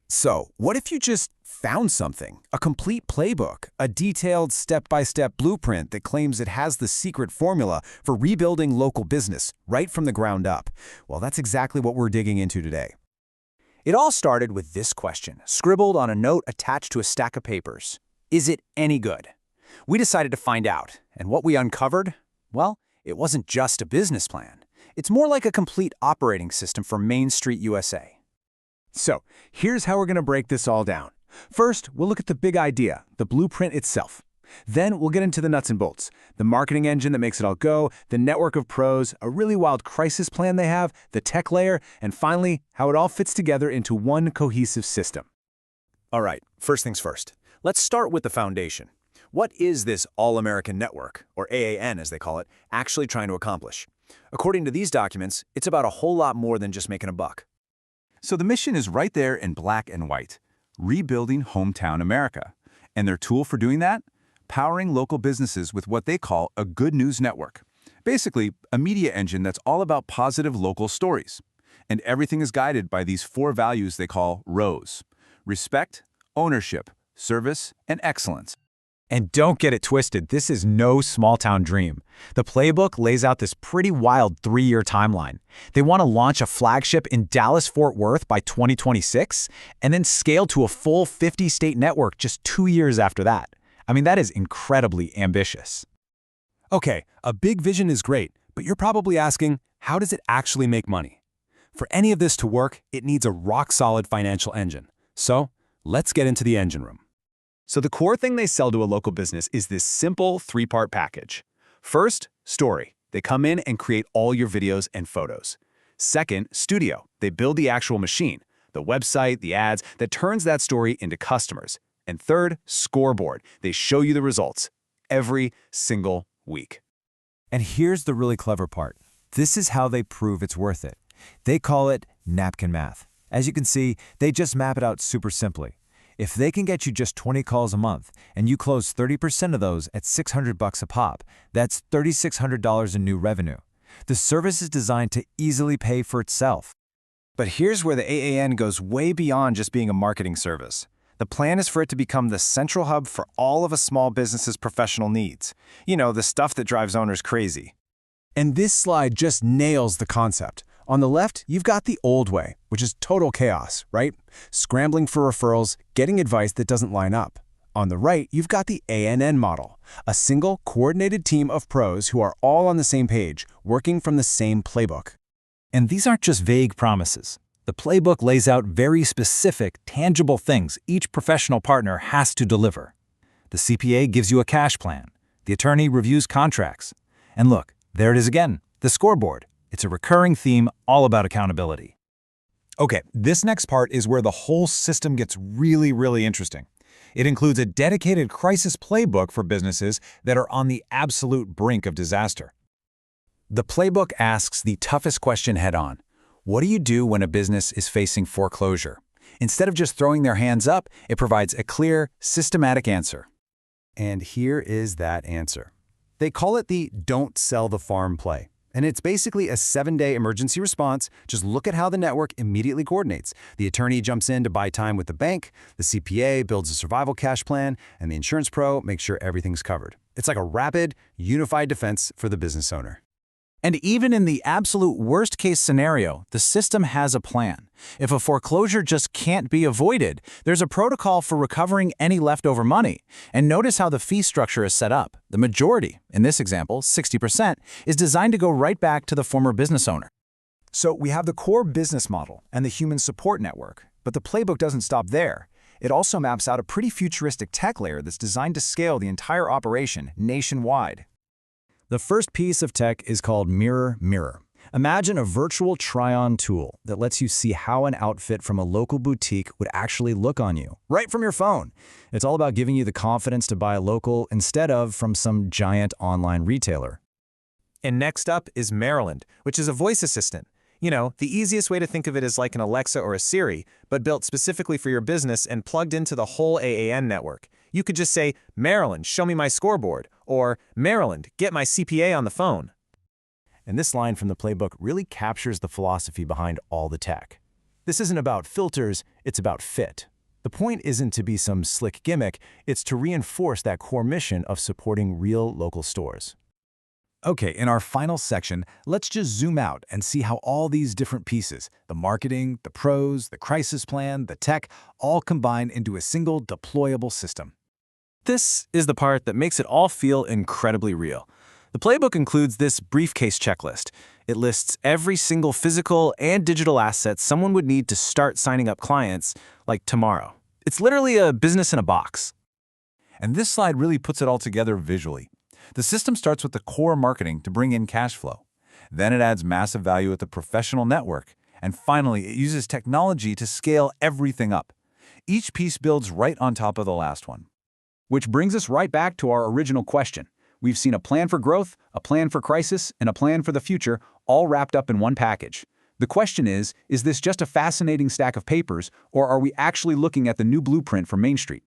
So, what if you just found something? A complete playbook, a detailed step-by-step blueprint that claims it has the secret formula for rebuilding local business right from the ground up. Well, that's exactly what we're digging into today. It all started with this question, scribbled on a note attached to a stack of papers. Is it any good? We decided to find out, and what we uncovered? Well, it wasn't just a business plan. It's more like a complete operating system for Main Street USA. So, here's how we're going to break this all down. First, we'll look at the big idea, the blueprint itself. Then we'll get into the nuts and bolts, the marketing engine that makes it all go, the network of pros, a really wild crisis plan they have, the tech layer, and finally, how it all fits together into one cohesive system. All right, first things first. Let's start with the foundation. What is this All-American Network, or AAN as they call it, actually trying to accomplish? According to these documents, it's about a whole lot more than just making a buck. So the mission is right there in black and white, rebuilding hometown America. And their tool for doing that? Powering local businesses with what they call a good news network. Basically, a media engine that's all about positive local stories. And everything is guided by these 4 values they call ROSE: respect, ownership, service, and excellence. And don't get it twisted, this is no small-town dream. The playbook lays out this pretty wild 3-year timeline. They want to launch a flagship in Dallas-Fort Worth by 2026, and then scale to a full 50-state network just 2 years after that. I mean, that is incredibly ambitious. Okay, a big vision is great, but you're probably asking, how does it actually make money? For any of this to work, it needs a rock-solid financial engine. So, let's get into the engine room. So the core thing they sell to a local business is this simple 3-part package. First, story. They come in and create all your videos and photos. Second, studio. They build the actual machine, the website, the ads that turns that story into customers. And third, scoreboard. They show you the results every single week. And here's the really clever part. This is how they prove it's worth it. They call it napkin math. As you can see, they just map it out super simply. If they can get you just 20 calls a month and you close 30% of those at $600 a pop, that's $3,600 in new revenue. The service is designed to easily pay for itself. But here's where the AAN goes way beyond just being a marketing service. The plan is for it to become the central hub for all of a small business's professional needs. You know, the stuff that drives owners crazy. And this slide just nails the concept. On the left, you've got the old way, which is total chaos, right? Scrambling for referrals, getting advice that doesn't line up. On the right, you've got the ANN model, a single, coordinated team of pros who are all on the same page, working from the same playbook. And these aren't just vague promises. The playbook lays out very specific, tangible things each professional partner has to deliver. The CPA gives you a cash plan. The attorney reviews contracts. And look, there it is again, the scoreboard. It's a recurring theme all about accountability. Okay, this next part is where the whole system gets really interesting. It includes a dedicated crisis playbook for businesses that are on the absolute brink of disaster. The playbook asks the toughest question head-on. What do you do when a business is facing foreclosure? Instead of just throwing their hands up, it provides a clear, systematic answer. And here is that answer. They call it the Don't Sell the Farm play. And it's basically a 7-day emergency response. Just look at how the network immediately coordinates. The attorney jumps in to buy time with the bank, the CPA builds a survival cash plan, and the insurance pro makes sure everything's covered. It's like a rapid, unified defense for the business owner. And even in the absolute worst-case scenario, the system has a plan. If a foreclosure just can't be avoided, there's a protocol for recovering any leftover money. And notice how the fee structure is set up. The majority, in this example, 60%, is designed to go right back to the former business owner. So we have the core business model and the human support network, but the playbook doesn't stop there. It also maps out a pretty futuristic tech layer that's designed to scale the entire operation nationwide. The first piece of tech is called Mirror Mirror. Imagine a virtual try-on tool that lets you see how an outfit from a local boutique would actually look on you, right from your phone. It's all about giving you the confidence to buy local instead of from some giant online retailer. And next up is Maryland, which is a voice assistant. You know, the easiest way to think of it is like an Alexa or a Siri, but built specifically for your business and plugged into the whole AAN network. You could just say, "Maryland, show me my scoreboard," or "Maryland, get my CPA on the phone." And this line from the playbook really captures the philosophy behind all the tech. This isn't about filters, It's about fit. The point isn't to be some slick gimmick, it's to reinforce that core mission of supporting real local stores. Okay, in our final section, let's just zoom out and see how all these different pieces, the marketing, the pros, the crisis plan, the tech, all combine into a single deployable system. This is the part that makes it all feel incredibly real. The playbook includes this briefcase checklist. It lists every single physical and digital asset someone would need to start signing up clients, like tomorrow. It's literally a business in a box. And this slide really puts it all together visually. The system starts with the core marketing to bring in cash flow. Then it adds massive value at the professional network. And finally, it uses technology to scale everything up. Each piece builds right on top of the last one. Which brings us right back to our original question. We've seen a plan for growth, a plan for crisis, and a plan for the future, all wrapped up in one package. The question is this just a fascinating stack of papers, or are we actually looking at the new blueprint for Main Street?